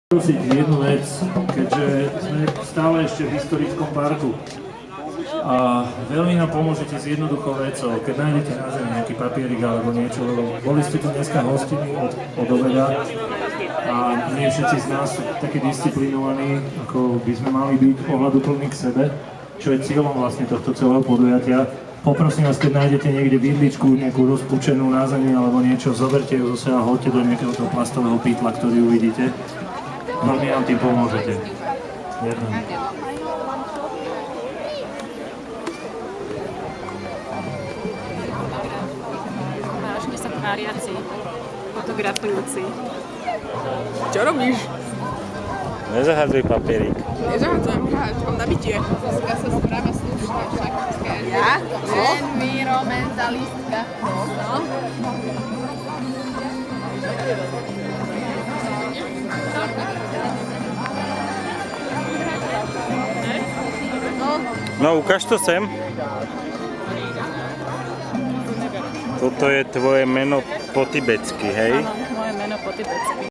Prosiť jednu vec, keďže sme stále ešte v historickom parku a veľmi nám pomôžete s jednoduchou vecou, keď nájdete na zemi nejaký papierik alebo niečo, lebo boli ste tu dneska hostiny od obeda a nie všetci z nás sú takí disciplinovaní, ako by sme mali byť, ohľaduplní k sebe, čo je cieľom vlastne tohto celého podujatia. Poprosím vás, keď nájdete niekde vidličku, nejakú rozpúčenú na zemi alebo niečo, zoberte ju zase a hoďte do nejakého toho plastového pytla, ktorý uvidíte. Veľmi nám tým pomôžete. Ďakujem. Vážne sa tváriaci, fotografujúci. Čo robíš? Nezahadzuj papierik. Nezahadzujem, mám nabitie. Zuzka sa správa slušne, však Ja? environmentalistka. No. No, ukáž to sem. Toto je tvoje meno po tibetsky, hej? Áno, moje meno po tibetsky.